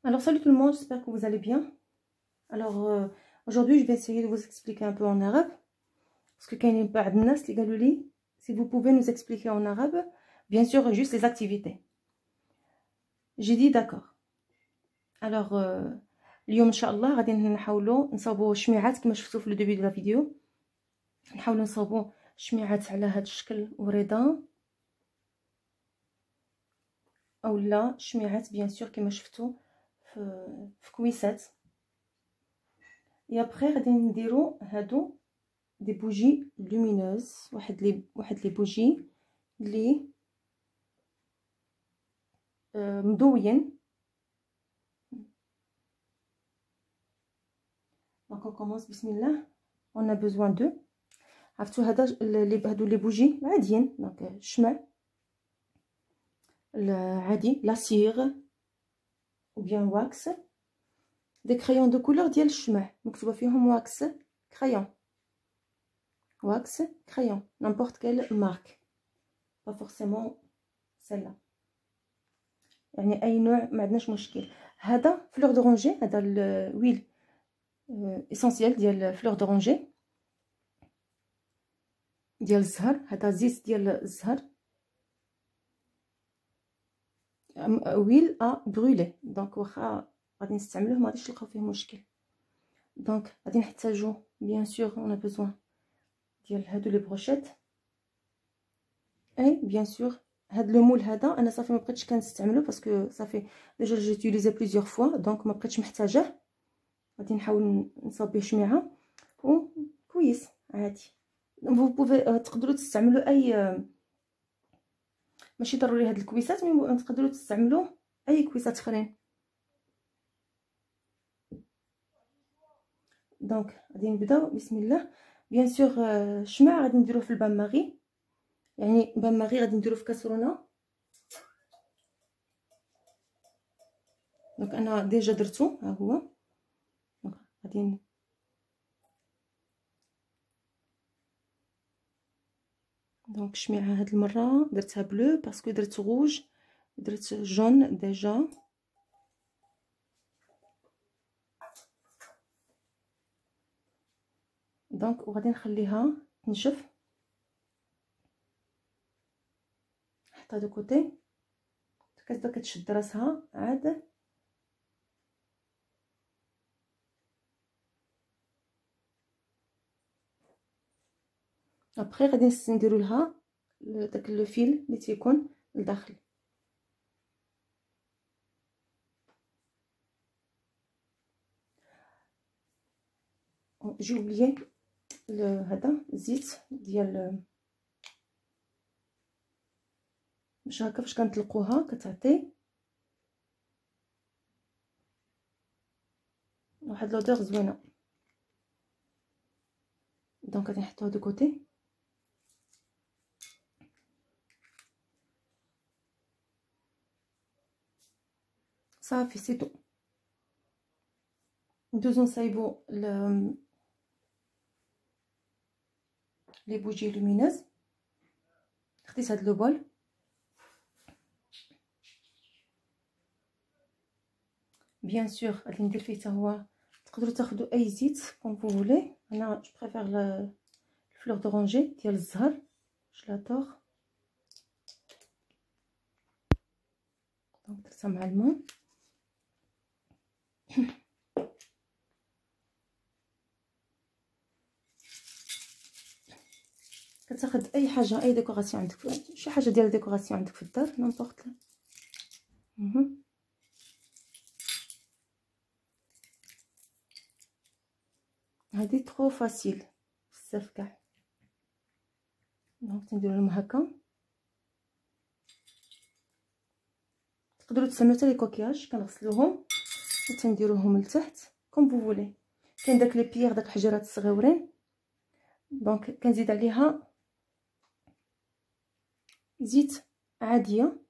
Alors salut tout le monde, j'espère que vous allez bien. Alors aujourd'hui je vais essayer de vous expliquer un peu en arabe. Parce que quand il y a pas de nas, les galuli, si vous pouvez nous expliquer en arabe, bien sûr juste les activités. J'ai dit d'accord. Alors اليوم ان شاء الله غادي نحاولوا نصاوبوا شميعات كما شفتوا في الديبي ديال الفيديو. نحاولوا نصاوبوا شميعات على هذا الشكل وريضه اولا شميعات بيان سور كما شفتوا في كويسات. et après غادي نديروا هادو دي بوجي لومينوز، واحد لي بوجي لي مضويين. دونك on commence بسم الله. on a besoin de عرفتوا هادو لي بوجي عاديين، دونك شمع العادي لا سيغ ou bien wax، des crayons de couleur ديال الشمع مكتوبه فيهم wax crayon، wax crayon n'importe quelle marque، pas forcément celle-là، يعني اي نوع ما عندناش مشكل. هذا فلور دورانجي، هذا الويل اسونسيال ديال فلور دورانجي ديال الزهر، هذا زيت ديال الزهر ويل ا برولي. دونك واخا غادي نستعملوه ما غاديش تلقاو فيه مشكل. دونك غادي نحتاجو بيان سور اون بوزوان ديال هادو لي بروشيت، اي بيان سور هاد لو مول هذا انا صافي ما بقيتش كنستعملو باسكو صافي ديجا جيتيليزي بليزيور فوا، دونك ما بقيتش محتاجاه. غادي نحاول نصاوب به شميعه وكويس عادي. فو بوفي تقدروا تستعملوا اي، ماشي ضروري هاد الكويسات، مي تقدروا تستعملوا اي كويسات اخرين. دونك غادي نبداو بسم الله. بيان سور الشمع غادي نديروه في البان ماغي، يعني بان ماغي غادي نديروه في كاسرونه. دونك انا ديجا درتو ها هو. دونك غادي دونك شميعه هاد المره درتها بلو باسكو درت روج، درت جون ديجا. دونك وغادي نخليها تنشف، نحطها دو كوتي. كتبدا كتشد راسها عاد. ابري غادي نديرو لها داك لو فيل اللي تيكون لداخل. جي اوبليي هذا الزيت ديال باش هكا فاش كنطلقوها كتعطي واحد لودور زوينه. دونك غادي نحطوها دو كوتي. صافي سي تو. ندوزو نصايبو لي بوجي لومينوز. خديت هاد لو بول، بيان سور غادي ندير فيه حتى هو. تقدروا تاخذوا اي زيت كوم فو فولي، انا جو بريفير الفلور دورانجي ديال الزهر جلاتور. دونك درتها مع الماء. كتاخذ اي حاجه، اي ديكوراسيون عندك، شي حاجه ديال ديكوراسيون عندك في الدار نيمبورط. هادي ترو فاسيل بزاف كاع. دونك تنديرو لهم هكا. تقدروا تستعملوا حتى لي كوكياج كنغسلوهم وتنديروهم لتحت كوم فو فولي. كاين داك لي بيير، داك الحجرات الصغيورين، دونك كنزيد عليها زيت عاديه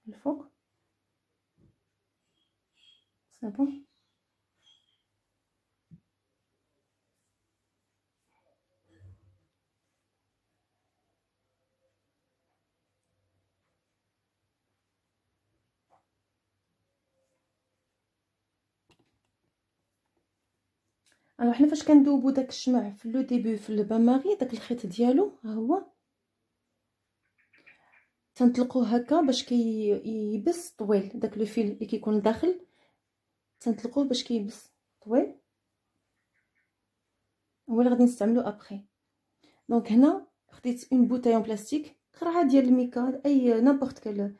الفوق. صافي الوغ حنا فاش كندوبو داك الشمع في لو ديبي في البان ماري، داك الخيط ديالو ها هو تنطلقوه هكا باش يبس طويل. داك لو فيل اللي كيكون لداخل تنطلقوه باش كيبس طويل، هو اللي غادي نستعملو ابخي. دونك هنا خديت اون بوتاي اون بلاستيك قرعه ديال الميكا، اي نابورت كال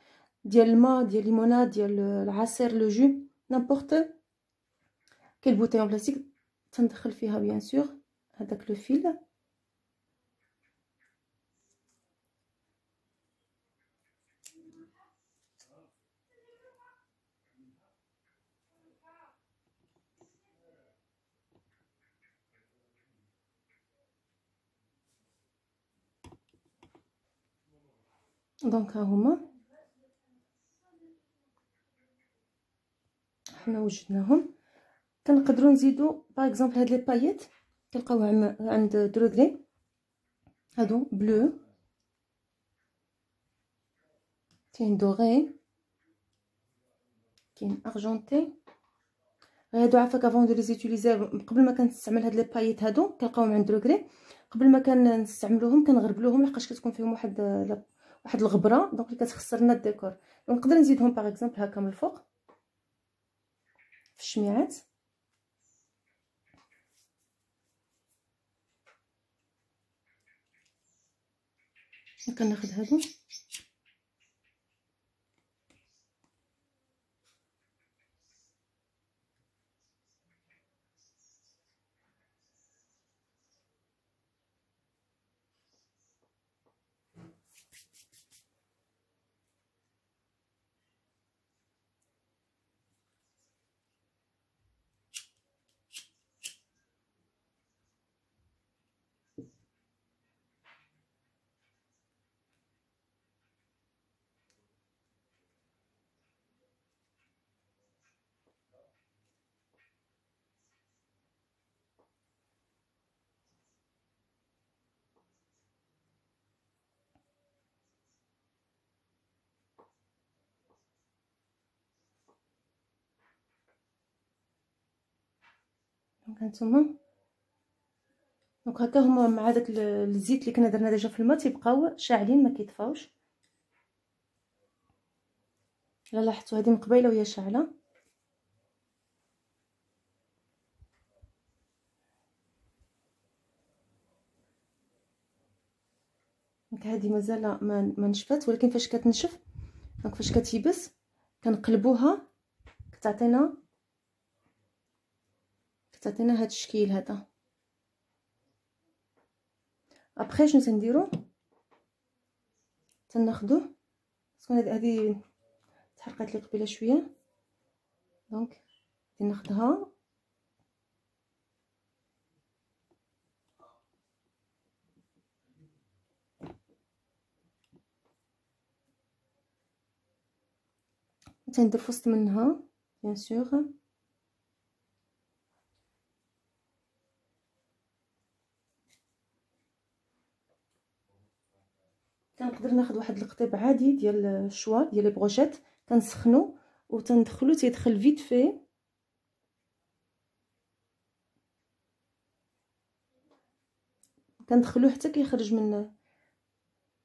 ديال الماء، ديال ليموناد، ديال العصير، لو جو، نابورت كيل بوتاي اون بلاستيك. تندخل فيها بيان سور هذاك لو فيل، دونك ها هما حنا وجدناهم. كنقدروا نزيدوا باغ اكزومبل هاد لي بايت كنلقاوهم عند دروغري، هادو بلو، كاين دوغي، كاين ارجونتي. هادو عافاك افون دو لي زيتيليزي، قبل ما كنستعمل هاد لي بايت هادو كنلقاوهم عند دروغري، قبل ما كنستعملوهم كنغربلوهم لحقاش كتكون فيهم واحد الغبره، دونك اللي كتخسر لنا الديكور. نقدر نزيدهم باغ اكزومبل هكا من الفوق في الشميعات. كناخذ هادو دونك هانتوما. دونك هكا هما مع داك الزيت اللي كنا درنا ديجا في الماء تيبقاو شاعلين ما كيطفاوش. الا لاحظتوا هذه من قبيله وهي شاعله. دونك هذه مازال ما نشفات، ولكن فاش كتنشف دونك فاش كتيبس كنقلبوها كتعطينا هذا الشكل هذا. ابخي شنو تنديرو؟ تناخذوه باسكو هذه تحرقات لي قبيله شويه، دونك ناخذها تندير في وسط منها بيان سور. كنقدر ناخذ واحد القطيب عادي ديال الشوا ديال لي بروشيت، كنسخنو وتندخلو تيدخل فيت في، كندخلوه حتى كيخرج من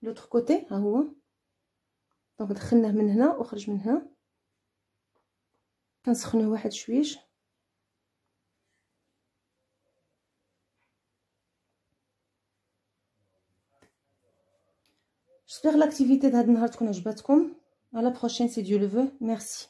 لوطخ كوتي. ها هو دونك دخلناه من هنا وخرج من هنا. كنسخنوه واحد شويش. جيسبر لاكتيفيتي د هاد النهار تكون عجبتكم. على بروشين سي ديو لو فو. ميرسي.